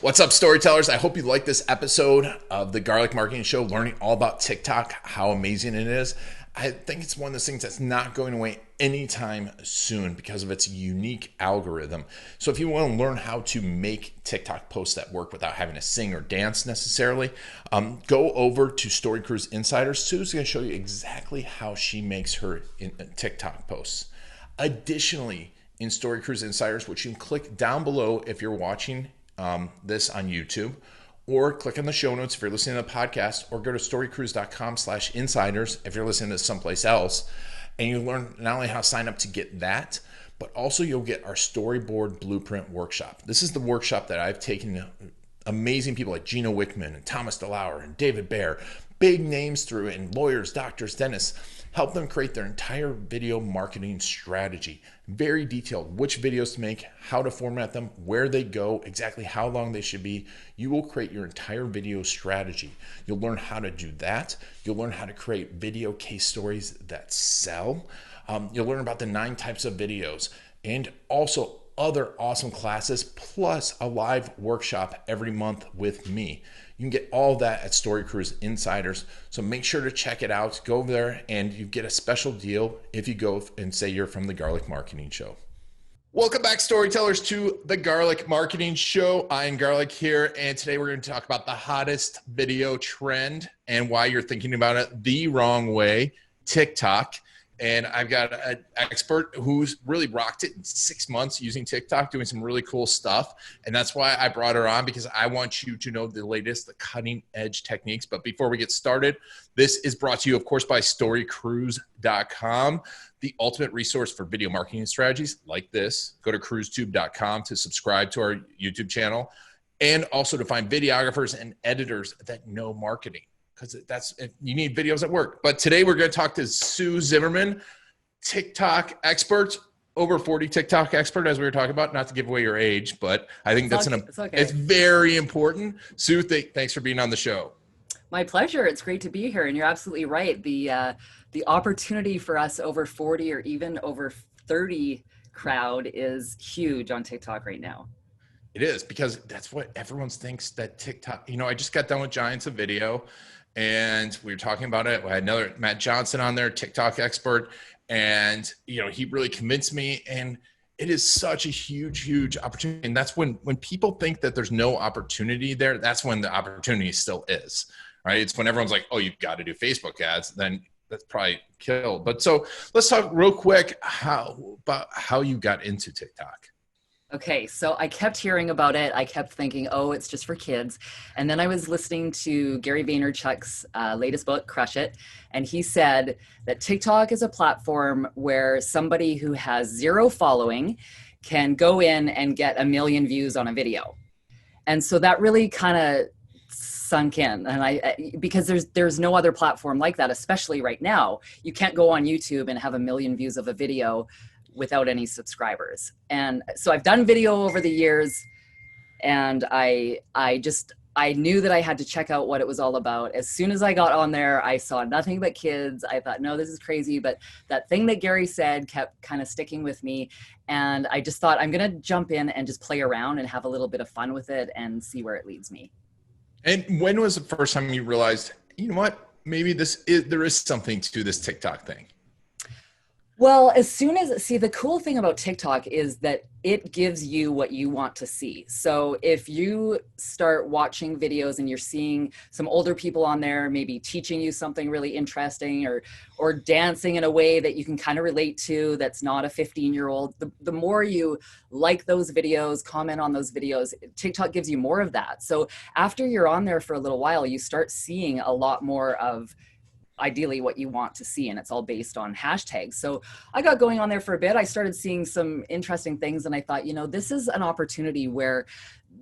What's up, storytellers? I hope you like this episode of the Garlic Marketing Show, learning all about TikTok, how amazing it is. I think it's one of those things that's not going away anytime soon because of its unique algorithm. So if you want to learn how to make TikTok posts that work without having to sing or dance necessarily, go over to Story Cruise Insiders. Sue's going to show you exactly how she makes her TikTok posts. Additionally, in Story Cruise Insiders, which you can click down below if you're watching this on YouTube, or click on the show notes if you're listening to the podcast, or go to storycruise.com/insiders if you're listening to someplace else. And you learn not only how to sign up to get that, but also you'll get our storyboard blueprint workshop. This is the workshop that I've taken amazing people like Gino Wickman and Thomas DeLauer and David Baer, big names through it, and lawyers, doctors, dentists, help them create their entire video marketing strategy. Very detailed, which videos to make, how to format them, where they go, exactly how long they should be. You will create your entire video strategy. You'll learn how to do that. You'll learn how to create video case stories that sell. You'll learn about the 9 types of videos and also other awesome classes, plus a live workshop every month with me. You can get all of that at Story Cruise Insiders. So make sure to check it out. Go over there and you get a special deal if you go and say you're from the Garlic Marketing Show. Welcome back, storytellers, to the Garlic Marketing Show. I'm Garlic here, and today we're going to talk about the hottest video trend and why you're thinking about it the wrong way, TikTok. And I've got an expert who's really rocked it in 6 months using TikTok, doing some really cool stuff. And that's why I brought her on, because I want you to know the latest, the cutting edge techniques. But before we get started, this is brought to you, of course, by storycruise.com, the ultimate resource for video marketing strategies like this. Go to cruisetube.com to subscribe to our YouTube channel, and also to find videographers and editors that know marketing, because you need videos that work. But today we're going to talk to Sue Zimmerman, TikTok expert, over 40 TikTok expert, as we were talking about. Not to give away your age, but I think it's very important. Sue, thanks for being on the show. My pleasure. It's great to be here, and you're absolutely right. The opportunity for us over 40 or even over 30 crowd is huge on TikTok right now. It is, because that's what everyone thinks that TikTok. I just got done with Giants of Video, and we were talking about it. We had another Matt Johnson on there, TikTok expert, and he really convinced me. And it is such a huge opportunity. And that's when people think that there's no opportunity there, that's when the opportunity still is, right? It's when everyone's like, oh, you've got to do Facebook ads, then that's probably killed. But so let's talk real quick about how you got into TikTok. Okay, so I kept hearing about it. I kept thinking, oh, it's just for kids. And then I was listening to Gary Vaynerchuk's latest book, Crush It. And he said that TikTok is a platform where somebody who has 0 following can go in and get 1 million views on a video. And so that really kind of sunk in. And because there's no other platform like that, especially right now. You can't go on YouTube and have 1 million views of a video without any subscribers. And so I've done video over the years, and I knew that I had to check out what it was all about. As soon as I got on there, I saw nothing but kids. I thought, no, this is crazy. But that thing that Gary said kept kind of sticking with me. And I just thought, I'm going to jump in and just play around and have a little bit of fun with it and see where it leads me. And when was the first time you realized, you know what, maybe there is something to this TikTok thing? Well, the cool thing about TikTok is that it gives you what you want to see. So if you start watching videos and you're seeing some older people on there, maybe teaching you something really interesting or dancing in a way that you can kind of relate to, that's not a 15-year-old, the more you like those videos, comment on those videos, TikTok gives you more of that. So after you're on there for a little while, you start seeing a lot more of ideally what you want to see, and it's all based on hashtags. So I got going on there for a bit. I started seeing some interesting things, and I thought, this is an opportunity where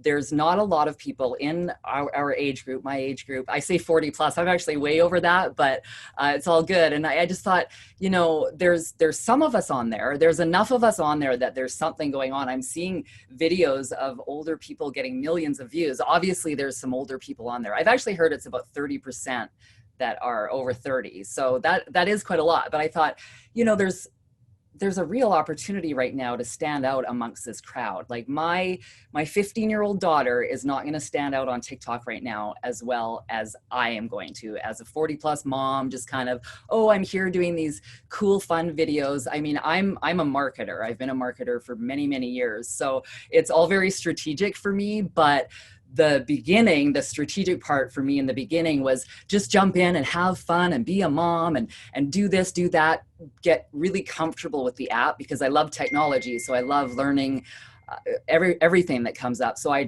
there's not a lot of people in our age group, my age group. I say 40 plus, I'm actually way over that, but it's all good. And I just thought, there's some of us on there. There's enough of us on there that there's something going on. I'm seeing videos of older people getting millions of views. Obviously, there's some older people on there. I've actually heard it's about 30% that are over 30. So that is quite a lot. But I thought, there's there's a real opportunity right now to stand out amongst this crowd. Like my 15-year-old daughter is not going to stand out on TikTok right now as well as I am going to, as a 40 plus mom, just kind of, oh, I'm here doing these cool, fun videos. I mean, I'm a marketer. I've been a marketer for many, many years. So it's all very strategic for me, but the strategic part for me in the beginning was just jump in and have fun and be a mom and do this, do that, get really comfortable with the app, because I love technology. So I love learning everything that comes up. So I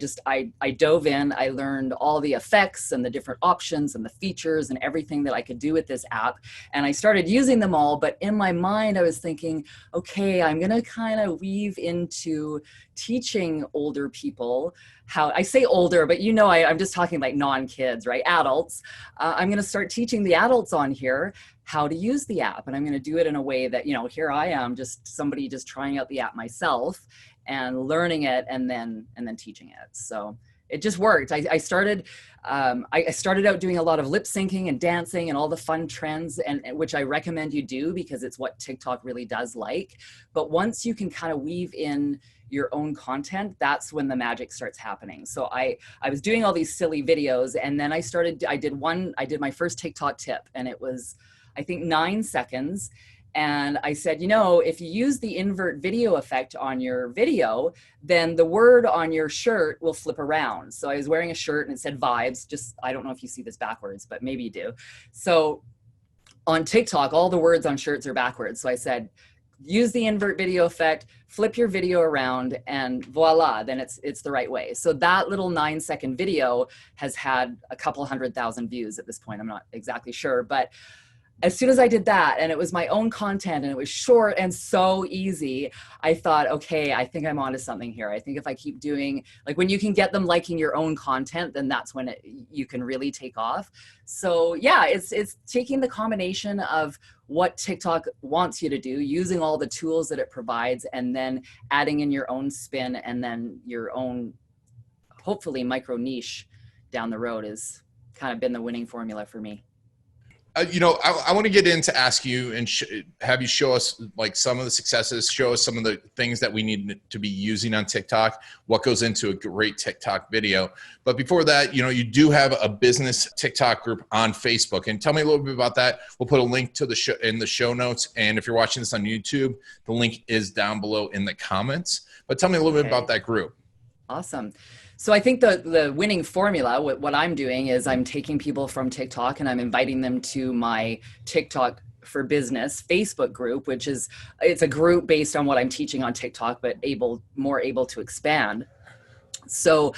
dove in, I learned all the effects and the different options and the features and everything that I could do with this app. And I started using them all, but in my mind, I was thinking, okay, I'm going to kind of weave into teaching older people how, I say older, but I'm just talking like non-kids, right? Adults. I'm going to start teaching the adults on here how to use the app. And I'm going to do it in a way that, here I am, just somebody just trying out the app myself and learning it and then teaching it. So it just worked. I started out doing a lot of lip syncing and dancing and all the fun trends, and which I recommend you do because it's what TikTok really does like. But once you can kind of weave in your own content, that's when the magic starts happening. So I was doing all these silly videos, and then I did my first TikTok tip, and it was, I think, 9 seconds. And I said, if you use the invert video effect on your video, then the word on your shirt will flip around. So I was wearing a shirt and it said vibes. Just, I don't know if you see this backwards, but maybe you do. So on TikTok, all the words on shirts are backwards. So I said, use the invert video effect, flip your video around, and voila, then it's the right way. So that little 9-second video has had a couple 100,000 views at this point. I'm not exactly sure, but as soon as I did that, and it was my own content and it was short and so easy, I thought, okay, I think I'm onto something here. I think if I keep doing, like, when you can get them liking your own content, then that's when you can really take off. So yeah, it's taking the combination of what TikTok wants you to do, using all the tools that it provides, and then adding in your own spin, and then your own, hopefully, micro niche down the road has kind of been the winning formula for me. I want to get in to ask you and have you show us like some of the successes, show us some of the things that we need to be using on TikTok, what goes into a great TikTok video. But before that, you do have a business TikTok group on Facebook, and tell me a little bit about that. We'll put a link to the show in the show notes. And if you're watching this on YouTube, the link is down below in the comments, but tell me a little bit about that group. Awesome. So I think the winning formula, what I'm doing is I'm taking people from TikTok and I'm inviting them to my TikTok for Business Facebook group, it's a group based on what I'm teaching on TikTok, but more able to expand. So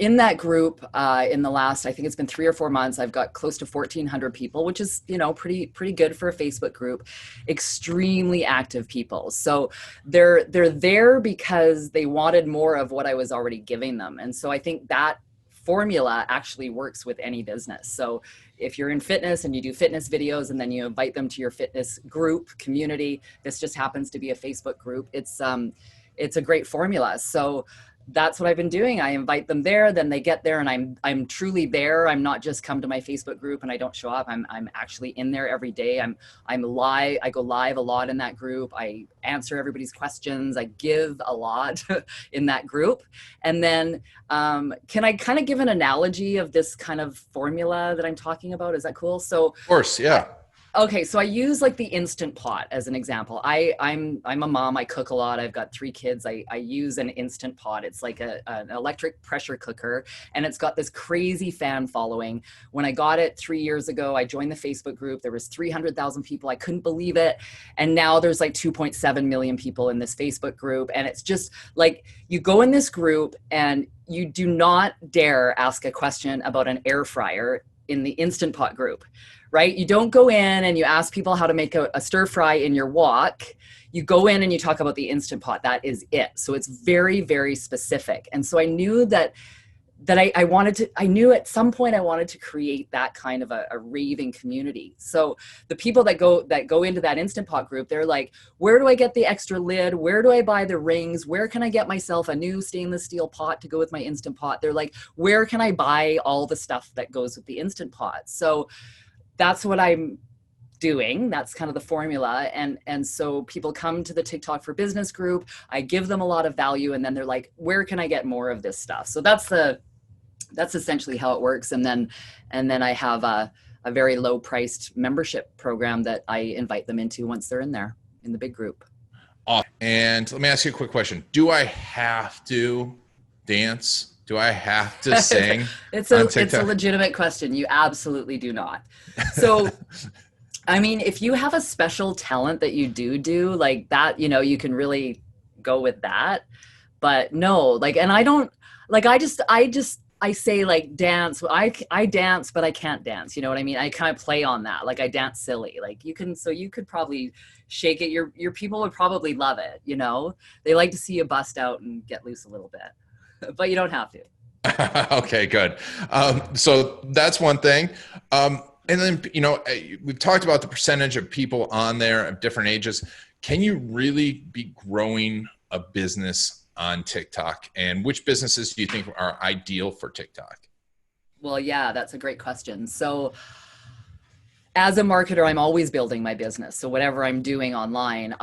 in that group, in the last, I think it's been 3 or 4 months, I've got close to 1,400 people, which is, pretty good for a Facebook group. Extremely active people. So they're there because they wanted more of what I was already giving them. And so I think that formula actually works with any business. So if you're in fitness and you do fitness videos and then you invite them to your fitness group community, this just happens to be a Facebook group. It's a great formula. So that's what I've been doing. I invite them there, then they get there, and I'm truly there. I'm not just come to my Facebook group and I don't show up. I'm actually in there every day. I'm live. I go live a lot in that group. I answer everybody's questions. I give a lot in that group. And then can I kind of give an analogy of this kind of formula that I'm talking about? Is that cool? So of course, yeah. Okay, so I use like the Instant Pot as an example. I'm a mom. I cook a lot. I've got 3 kids. I use an Instant Pot. It's like an electric pressure cooker, and it's got this crazy fan following. When I got it 3 years ago, I joined the Facebook group. There was 300,000 people. I couldn't believe it, and now there's like 2.7 million people in this Facebook group. And it's just like, you go in this group and you do not dare ask a question about an air fryer in the Instant Pot group. Right? You don't go in and you ask people how to make a stir fry in your wok. You go in and you talk about the Instant Pot. That is it. So it's very, very specific. And so I knew that I knew at some point I wanted to create that kind of a raving community. So the people that go into that Instant Pot group, they're like, where do I get the extra lid? Where do I buy the rings? Where can I get myself a new stainless steel pot to go with my Instant Pot? They're like, where can I buy all the stuff that goes with the Instant Pot? So that's what I'm doing. That's kind of the formula. And so people come to the TikTok for Business group. I give them a lot of value, and then they're like, where can I get more of this stuff? So that's essentially how it works. And then I have a very low priced membership program that I invite them into once they're in there in the big group. And let me ask you a quick question. Do I have to dance? Do I have to sing? It's a legitimate question. You absolutely do not. So I mean, if you have a special talent that you do like that, you know, you can really go with that. But no, like, and I don't, like, I say like dance. I dance, but I can't dance. You know what I mean? I kind of play on that. Like I dance silly. Like you could probably shake it. Your people would probably love it. You know, they like to see you bust out and get loose a little bit, but you don't have to. Okay, good. So that's one thing. And then, you know, we've talked about the percentage of people on there of different ages. Can you really be growing a business on TikTok? And which businesses do you think are ideal for TikTok? Well, yeah, that's a great question. So as a marketer, I'm always building my business. So whatever I'm doing online,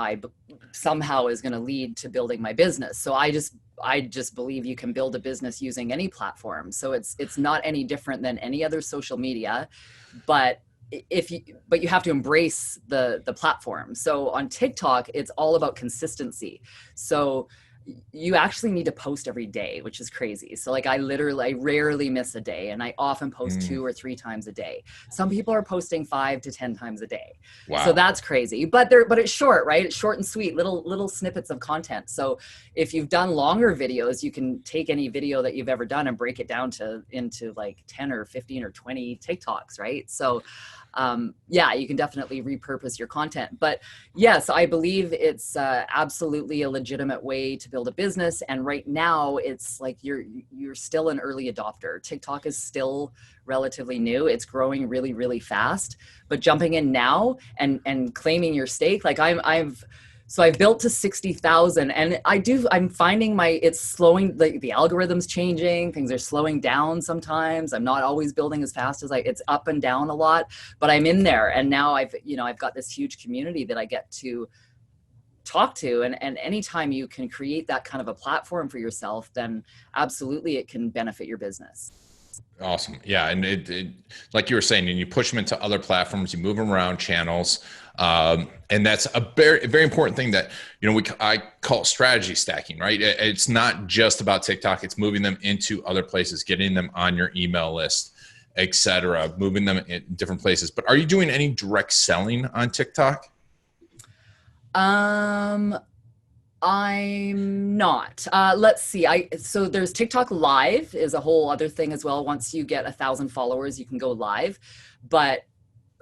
somehow is going to lead to building my business. So I just believe you can build a business using any platform. So it's not any different than any other social media, but you have to embrace the platform. So on TikTok, it's all about consistency. So you actually need to post every day, which is crazy. So like I rarely miss a day, and I often post 2 or 3 times a day. Some people are posting 5 to 10 times a day. Wow. So that's crazy, but it's short, right? It's short and sweet, little snippets of content. So if you've done longer videos, you can take any video that you've ever done and break it down into like 10 or 15 or 20 TikToks, right? So yeah, you can definitely repurpose your content. But yes, I believe it's absolutely a legitimate way to build a business. And right now, it's like you're still an early adopter. TikTok is still relatively new. It's growing really, really fast. But jumping in now and claiming your stake, like I've built to 60,000, and I'm finding it's slowing, the algorithm's changing, things are slowing down sometimes. I'm not always building as fast as it's up and down a lot, but I'm in there. And now I've got this huge community that I get to talk to. And anytime you can create that kind of a platform for yourself, then absolutely it can benefit your business. Awesome. Yeah. And it like you were saying, and you push them into other platforms, you move them around channels. And that's a very, very important thing that, you know, I call strategy stacking, right? It's not just about TikTok. It's moving them into other places, getting them on your email list, et cetera, moving them in different places. But are you doing any direct selling on TikTok? I'm not. Let's see. So there's TikTok Live is a whole other thing as well. Once you get 1,000 followers, you can go live. But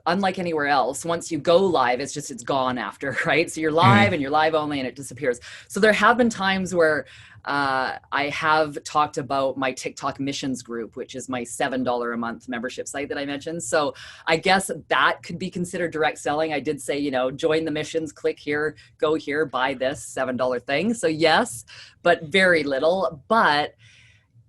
unlike anywhere else, once you go live, it's gone after, right? So you're live and you're live only, and it disappears. So there have been times where I have talked about my TikTok missions group, which is my $7 a month membership site that I mentioned. So I guess that could be considered direct selling. I did say, join the missions, click here, go here, buy this $7 thing. So yes, but very little. But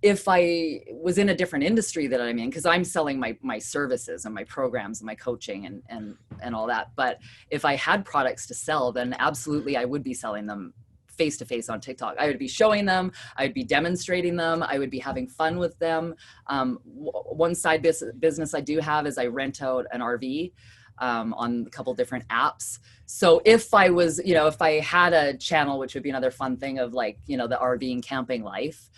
if I was in a different industry that I'm in, because I'm selling my services and my programs and my coaching and all that. But if I had products to sell, then absolutely I would be selling them face-to-face on TikTok. I would be showing them, I would be demonstrating them, I would be having fun with them. One side business I do have is I rent out an RV on a couple different apps. So if I was, if I had a channel, which would be another fun thing of the RV and camping life,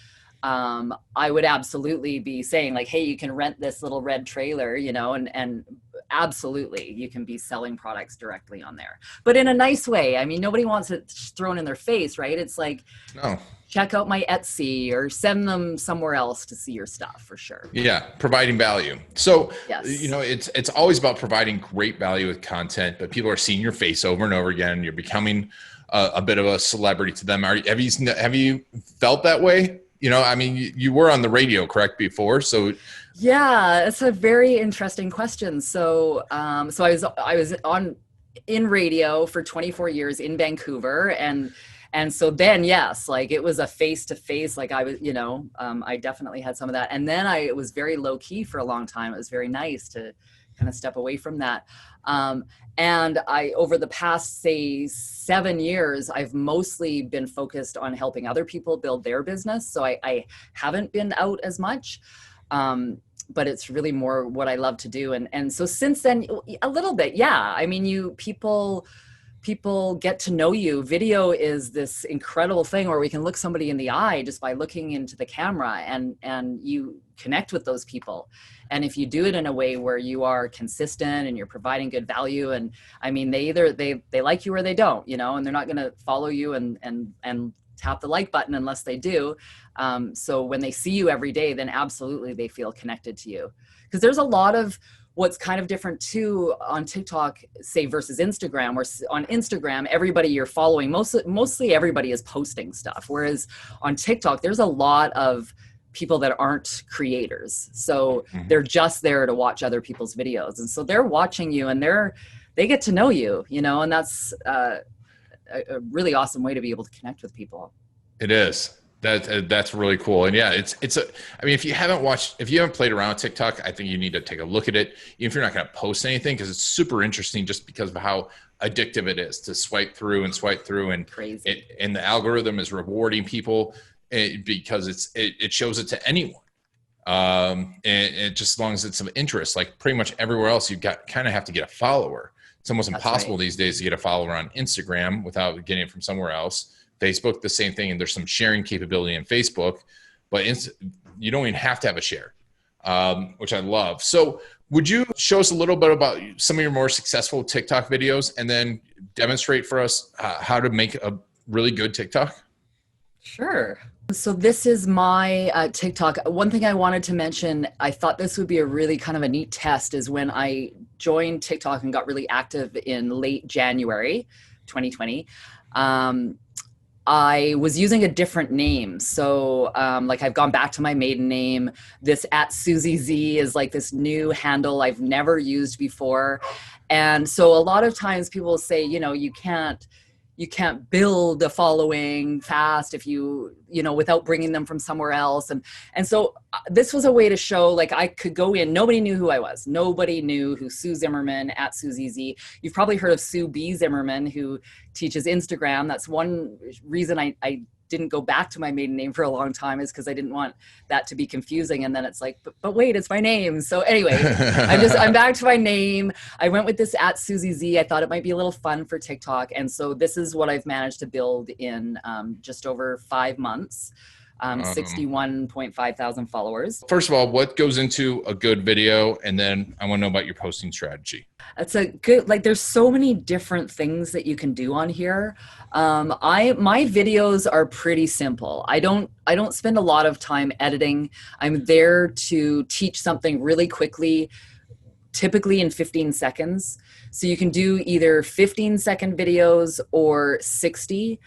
I would absolutely be saying hey, you can rent this little red trailer, and absolutely you can be selling products directly on there, but in a nice way. I mean, nobody wants it thrown in their face, right? It's no. Check out my Etsy or send them somewhere else to see your stuff for sure. Yeah. Providing value. So, yes. It's always about providing great value with content, but people are seeing your face over and over again. You're becoming a bit of a celebrity to them. Have you felt that way? I mean, you were on the radio, correct, before? So yeah, it's a very interesting question. So, I was in radio for 24 years in Vancouver, and so then yes, it was a face to face. I was, I definitely had some of that, and then it was very low key for a long time. It was very nice to kind of step away from that. And over the past, say, 7 years, I've mostly been focused on helping other people build their business. So I haven't been out as much. But it's really more what I love to do. And so since then, a little bit, yeah. I mean, people get to know you. Video is this incredible thing where we can look somebody in the eye just by looking into the camera, and you connect with those people. And if you do it in a way where you are consistent and you're providing good value, and I mean, they like you or they don't, and they're not going to follow you and tap the like button unless they do. So when they see you every day, then absolutely they feel connected to you. Because there's a lot of what's kind of different too on TikTok, say, versus Instagram, where on Instagram, everybody you're following, mostly everybody is posting stuff. Whereas on TikTok, there's a lot of people that aren't creators. So they're just there to watch other people's videos. And so they're watching you and they get to know you, and that's a really awesome way to be able to connect with people. It is. That's really cool. And yeah, I mean, if you haven't played around with TikTok, I think you need to take a look at it, even if you're not going to post anything, because it's super interesting just because of how addictive it is to swipe through and crazy. And the algorithm is rewarding people because it shows it to anyone. And it just, as long as it's of interest, like pretty much everywhere else, kind of have to get a follower. It's almost impossible these days to get a follower on Instagram without getting it from somewhere else. Facebook, the same thing. And there's some sharing capability in Facebook, but you don't even have to have a share, which I love. So would you show us a little bit about some of your more successful TikTok videos and then demonstrate for us how to make a really good TikTok? Sure. So this is my TikTok. One thing I wanted to mention, I thought this would be a really kind of a neat test, is when I joined TikTok and got really active in late January 2020. I was using a different name. So like I've gone back to my maiden name. This @SuzieZ is like this new handle I've never used before. And so a lot of times people say, you can't build a following fast if without bringing them from somewhere else. And so this was a way to show, like, I could go in, nobody knew who I was. Nobody knew who Sue Zimmerman @SuzieZ. You've probably heard of Sue B. Zimmerman, who teaches Instagram. That's one reason I didn't go back to my maiden name for a long time, is because I didn't want that to be confusing. And then it's like, but wait, it's my name. So anyway, I'm back to my name. I went with this @SuzieZ. I thought it might be a little fun for TikTok. And so this is what I've managed to build in just over 5 months. 61.5 thousand followers. First of all, what goes into a good video? And then I want to know about your posting strategy. It's a good, there's so many different things that you can do on here. My videos are pretty simple. I don't spend a lot of time editing. I'm there to teach something really quickly, typically in 15 seconds. So you can do either 15-second videos or 60.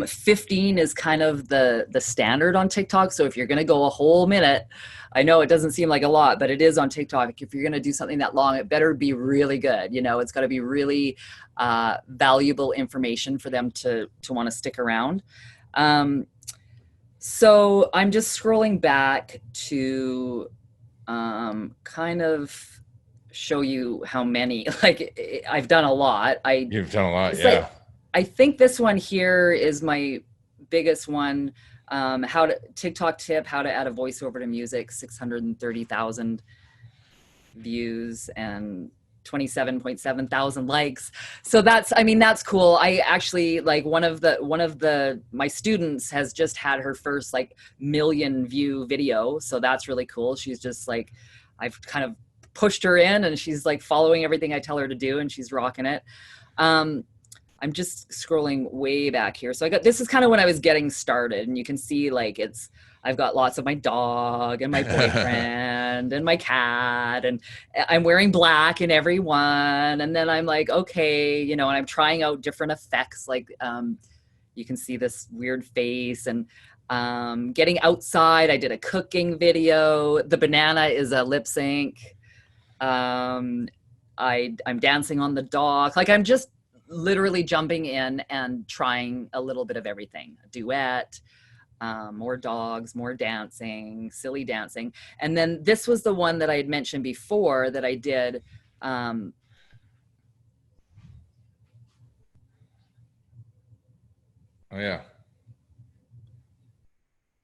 15 is kind of the standard on TikTok. So if you're going to go a whole minute, I know it doesn't seem like a lot, but it is on TikTok. If you're going to do something that long, it better be really good. It's got to be really valuable information for them to want to stick around. So I'm just scrolling back to kind of show you how many, I've done a lot. You've done a lot, yeah. I think this one here is my biggest one. TikTok tip, how to add a voiceover to music, 630,000 views and 27.7 thousand likes. So that's cool. I actually, one of my students has just had her first million view video. So that's really cool. She's just I've kind of pushed her in, and she's following everything I tell her to do, and she's rocking it. I'm just scrolling way back here. So this is kind of when I was getting started, and you can see I've got lots of my dog and my boyfriend and my cat, and I'm wearing black in every one. And then I'm okay, and I'm trying out different effects. You can see this weird face, and getting outside. I did a cooking video. The banana is a lip sync. I'm dancing on the dock. I'm just literally jumping in and trying a little bit of everything. A duet, more dogs, more dancing, silly dancing. And then this was the one that I had mentioned before that I did Um, Oh yeah.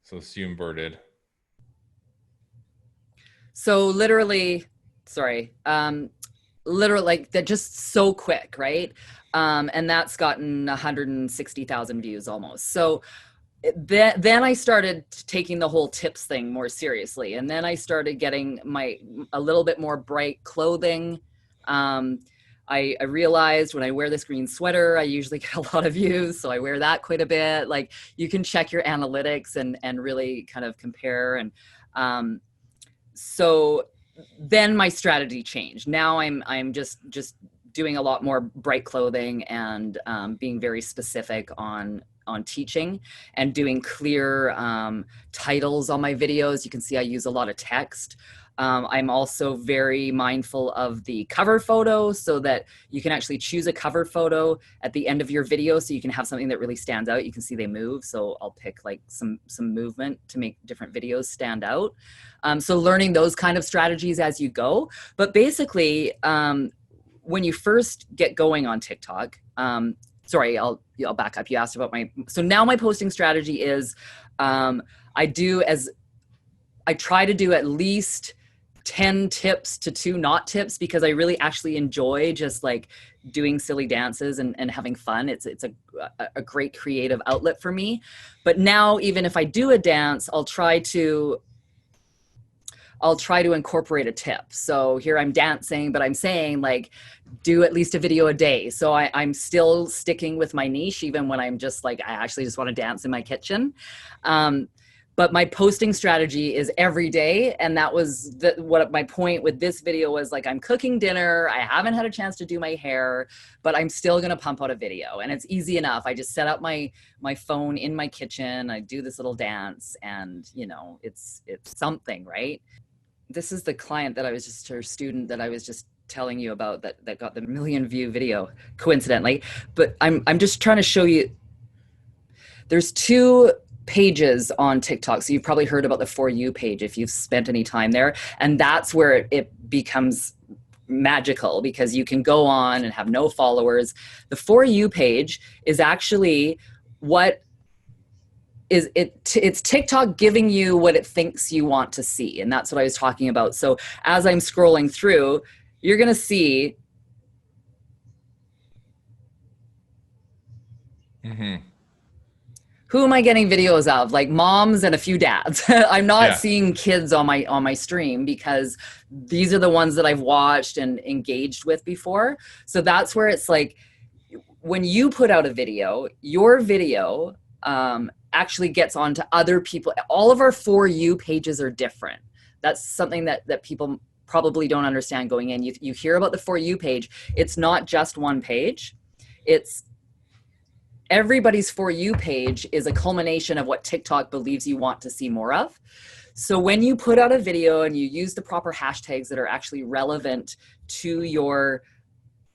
So Sue inverted. so literally, sorry, literally like that, just so quick, right? And that's gotten 160,000 views almost. So then I started taking the whole tips thing more seriously, and then I started getting a little bit more bright clothing. Um, I realized when I wear this green sweater, I usually get a lot of views, so I wear that quite a bit. Like, you can check your analytics and really kind of compare. And so then my strategy changed. Now I'm just doing a lot more bright clothing and being very specific on teaching and doing clear titles on my videos. You can see I use a lot of text. I'm also very mindful of the cover photo, so that you can actually choose a cover photo at the end of your video, so you can have something that really stands out. You can see they move, so I'll pick like some movement to make different videos stand out. So learning those kind of strategies as you go. But basically, when you first get going on TikTok, sorry, I'll back up. You asked about so now my posting strategy is, I try to do at least 10 tips to 2 not tips, because I really actually enjoy just like doing silly dances and having fun. It's a great creative outlet for me. But now, even if I do a dance, I'll try to incorporate a tip. So here I'm dancing, but I'm saying like, do at least a video a day. So I'm still sticking with my niche, even when I'm just like, I actually just want to dance in my kitchen. But my posting strategy is every day. And that was what my point with this video was. Like, I'm cooking dinner. I haven't had a chance to do my hair, but I'm still going to pump out a video. And it's easy enough. I just set up my phone in my kitchen. I do this little dance, and it's something, right? This is the client that I was just, her student that I was just telling you about, that got the 1 million view video, coincidentally. But I'm just trying to show you, there's 2 pages on TikTok. So you've probably heard about the For You page if you've spent any time there. And that's where it becomes magical, because you can go on and have no followers. The For You page is actually it's TikTok giving you what it thinks you want to see. And that's what I was talking about. So as I'm scrolling through, you're going to see. Mm-hmm. Who am I getting videos of? Like moms and a few dads. I'm not seeing kids on my stream, because these are the ones that I've watched and engaged with before. So that's where it's like, when you put out a video, your video actually gets onto other people. All of our For You pages are different. That's something that people probably don't understand going in. You hear about the For You page. It's not just one page. It's everybody's For You page is a culmination of what TikTok believes you want to see more of. So when you put out a video and you use the proper hashtags that are actually relevant to your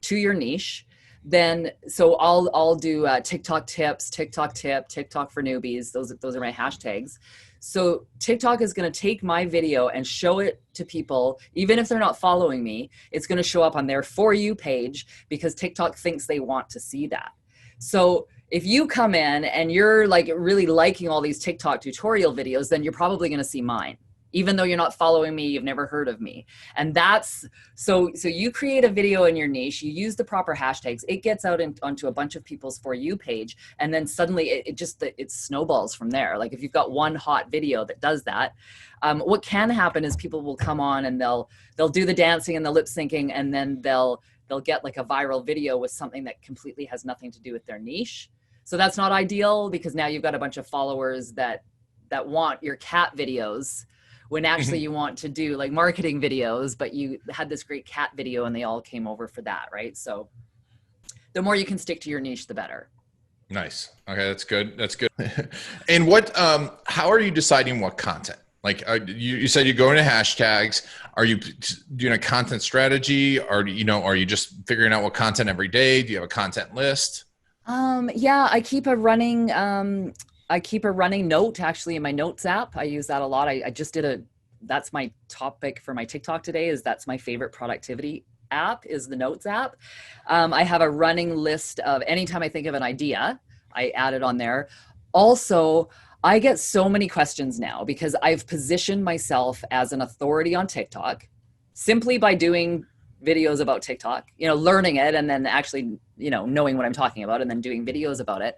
niche, then so I'll do TikTok tips, TikTok tip, TikTok for newbies. Those are my hashtags. So TikTok is going to take my video and show it to people, even if they're not following me. It's going to show up on their For You page, because TikTok thinks they want to see that. So if you come in and you're like really liking all these TikTok tutorial videos, then you're probably going to see mine, even though you're not following me, you've never heard of me. And that's, so you create a video in your niche, you use the proper hashtags, it gets out onto a bunch of people's For You page, and then suddenly it snowballs from there. Like if you've got one hot video that does that, what can happen is people will come on and they'll do the dancing and the lip syncing, and then they'll get like a viral video with something that completely has nothing to do with their niche. So that's not ideal, because now you've got a bunch of followers that want your cat videos, when actually you want to do like marketing videos, but you had this great cat video and they all came over for that, right? So the more you can stick to your niche, the better. Nice. Okay, that's good. That's good. And how are you deciding what content? Like you said, you go into hashtags. Are you doing a content strategy? Or are you just figuring out what content every day? Do you have a content list? Yeah, I keep a running note actually in my notes app. I use that a lot. I just did that's my topic for my TikTok today, is that's my favorite productivity app is the Notes app. I have a running list of anytime I think of an idea, I add it on there. Also, I get so many questions now because I've positioned myself as an authority on TikTok simply by doing videos about TikTok, learning it and then actually, knowing what I'm talking about and then doing videos about it.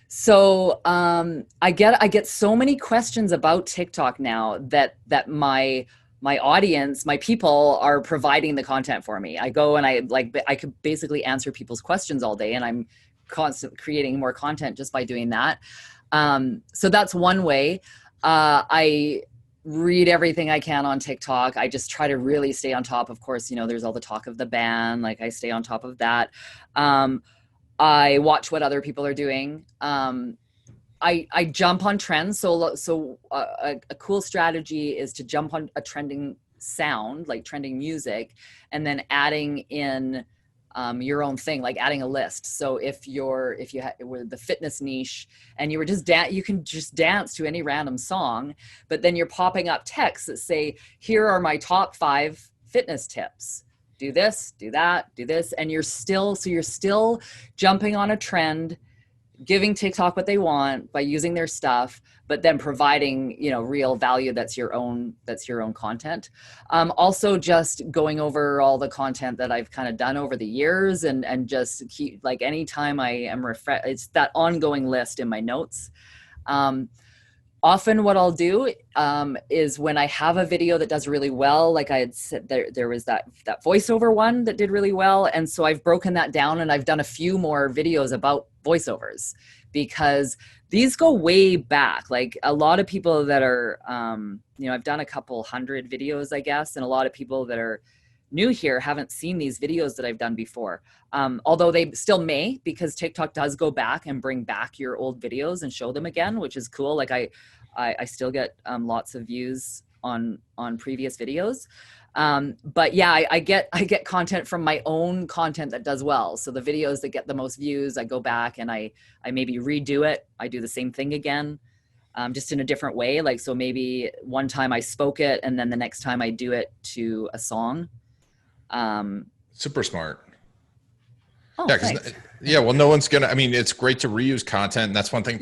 So I get so many questions about TikTok now that my audience, my people are providing the content for me. I go and I could basically answer people's questions all day, and I'm constantly creating more content just by doing that. So that's one way. I read everything I can on TikTok. I just try to really stay on top. Of course, there's all the talk of the ban. Like I stay on top of that. I watch what other people are doing. I jump on trends. So a cool strategy is to jump on a trending sound, like trending music, and then adding in your own thing, like adding a list. So if you were the fitness niche and you were just you can just dance to any random song, but then you're popping up texts that say, here are my top 5 fitness tips. Do this, do that, do this. And you're still jumping on a trend, giving TikTok what they want by using their stuff, but then providing, real value that's your own content. Also just going over all the content that I've kind of done over the years and just keep, like, anytime I am it's that ongoing list in my notes. Often what I'll do is when I have a video that does really well, like I had said, there was that voiceover one that did really well. And so I've broken that down and I've done a few more videos about voiceovers because these go way back. Like a lot of people that are, I've done a couple hundred videos, I guess, and a lot of people that are new here haven't seen these videos that I've done before. Although they still may, because TikTok does go back and bring back your old videos and show them again, which is cool. Like I still get lots of views on previous videos. But yeah, I get content from my own content that does well. So the videos that get the most views, I go back and I maybe redo it. I do the same thing again, just in a different way. Like, so maybe one time I spoke it and then the next time I do it to a song. Super smart. Oh, yeah, well, no one's gonna. I mean, it's great to reuse content, and that's one thing.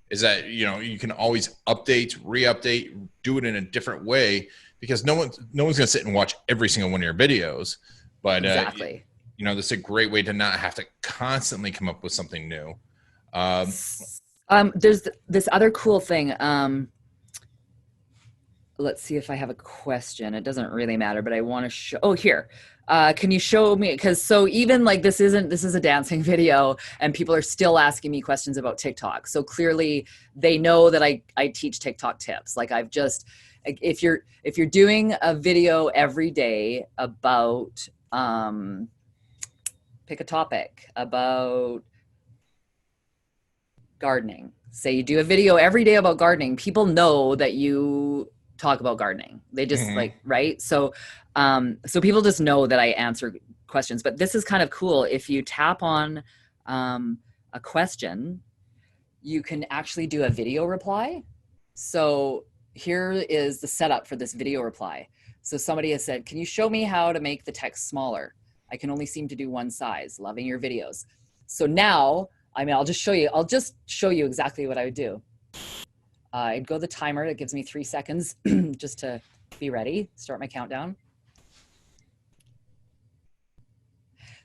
Is that you can always update, re-update, do it in a different way because no one's gonna sit and watch every single one of your videos. But exactly, this is a great way to not have to constantly come up with something new. There's this other cool thing. Let's see if I have a question. It doesn't really matter, but I want to show. Oh, here. Can you show me? Because so even like this is a dancing video and people are still asking me questions about TikTok. So clearly they know that I teach TikTok tips. Like if you're doing a video every day about, pick a topic about gardening. Say you do a video every day about gardening. People know that you talk about gardening. They just right. So people just know that I answer questions, but this is kind of cool. If you tap on a question, you can actually do a video reply. So here is the setup for this video reply. So somebody has said, can you show me how to make the text smaller? I can only seem to do one size. Loving your videos. So now, I'll just show you exactly what I would do. I'd go the timer. It gives me 3 seconds just to be ready. Start my countdown.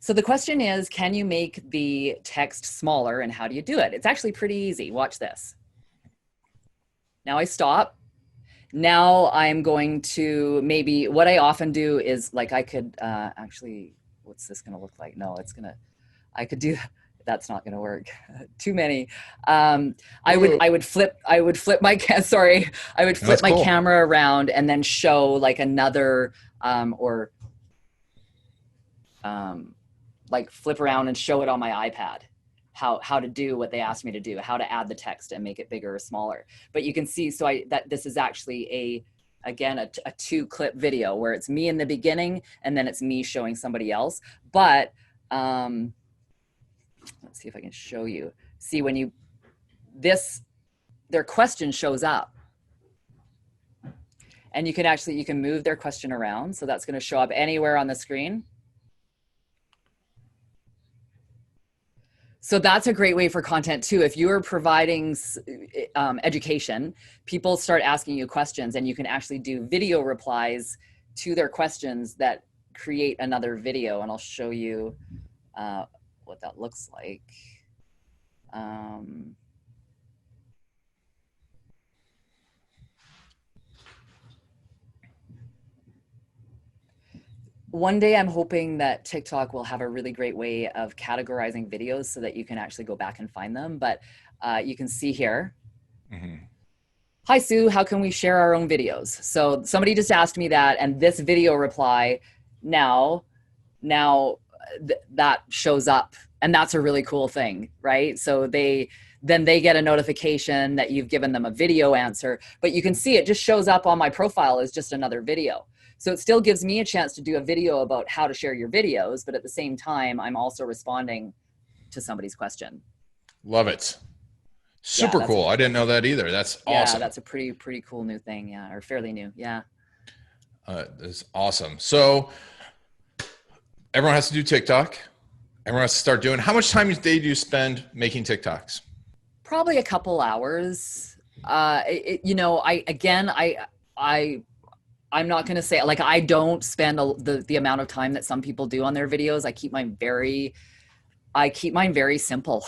So the question is, can you make the text smaller and how do you do it? It's actually pretty easy. Watch this. Now I stop. Now I'm going to what I often do is like I could actually, what's this going to look like? No, I could do that's not going to work. Too many. I would flip my camera around and then show like another like flip around and show it on my iPad how to do what they asked me to do, how to add the text and make it bigger or smaller. But you can see that this is actually a 2-clip video where it's me in the beginning and then it's me showing somebody else. But let's see if I can show you. See when their question shows up and you can move their question around. So that's going to show up anywhere on the screen. So that's a great way for content too. If you are providing education, people start asking you questions, and you can actually do video replies to their questions that create another video. And I'll show you what that looks like. One day I'm hoping that TikTok will have a really great way of categorizing videos so that you can actually go back and find them. But you can see here. Hi, Sue, how can we share our own videos? So somebody just asked me that, and this video reply now that shows up, and that's a really cool thing, right? So then they get a notification that you've given them a video answer, but you can see it just shows up on my profile as just another video. So it still gives me a chance to do a video about how to share your videos, but at the same time, I'm also responding to somebody's question. Love it. Super cool. I didn't know that either. That's awesome. Yeah, that's a pretty cool new thing. Yeah, or fairly new. Yeah. That's awesome. So everyone has to do TikTok. Everyone has to start doing. How much time a day do you spend making TikToks? Probably a couple hours. I'm not going to say, like, I don't spend the amount of time that some people do on their videos. I keep mine very simple.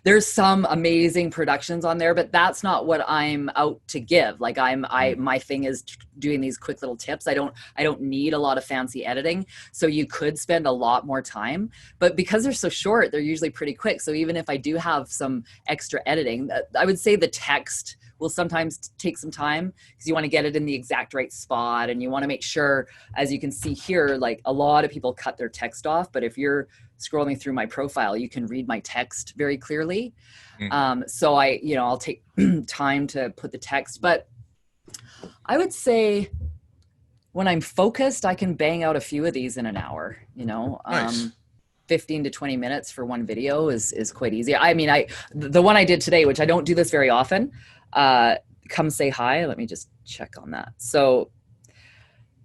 There's some amazing productions on there, but that's not what I'm out to give. Like my thing is doing these quick little tips. I don't need a lot of fancy editing. So you could spend a lot more time, but because they're so short, they're usually pretty quick. So even if I do have some extra editing, I would say the text will sometimes take some time because you want to get it in the exact right spot. And you want to make sure, as you can see here, like a lot of people cut their text off, but if you're scrolling through my profile, you can read my text very clearly. So I'll take time to put the text, but I would say when I'm focused, I can bang out a few of these in an hour, Nice. 15 to 20 minutes for one video is quite easy. I mean, the one I did today, which I don't do this very often, come say hi. Let me just check on that. So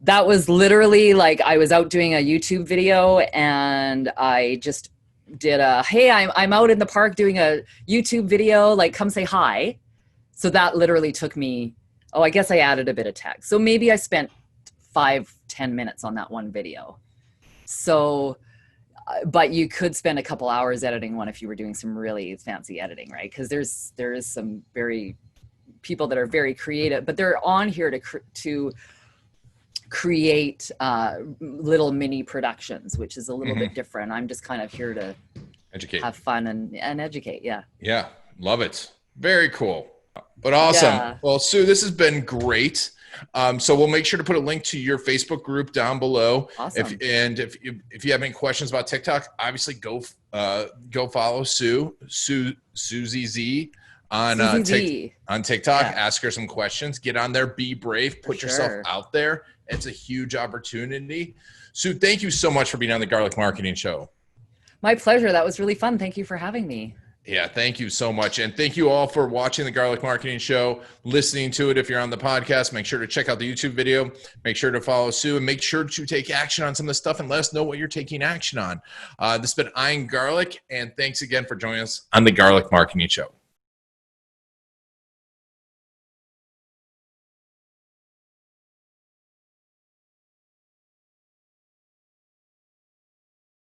that was literally like I was out doing a YouTube video and I just did hey, I'm out in the park doing a YouTube video, like come say hi. So that literally took me, I guess I added a bit of text. So maybe I spent 5-10 minutes on that one video. So, but you could spend a couple hours editing one if you were doing some really fancy editing, right? Because there is some people that are very creative, but they're on here to create little mini productions, which is a little bit different. I'm just kind of here to educate, have fun and educate. Yeah, love it. Very cool, but awesome. Well, Sue, this has been great. So we'll make sure to put a link to your Facebook group down below. Awesome. If you have any questions about TikTok, obviously go follow Susie Z on TikTok. Yeah. Ask her some questions. Get on there. Be brave. Put yourself out there. It's a huge opportunity. Sue, thank you so much for being on the Garlic Marketing Show. My pleasure. That was really fun. Thank you for having me. Yeah, thank you so much. And thank you all for watching the Garlic Marketing Show, listening to it. If you're on the podcast, make sure to check out the YouTube video. Make sure to follow Sue and make sure to take action on some of the stuff and let us know what you're taking action on. This has been Iron Garlic, and thanks again for joining us on the Garlic Marketing Show.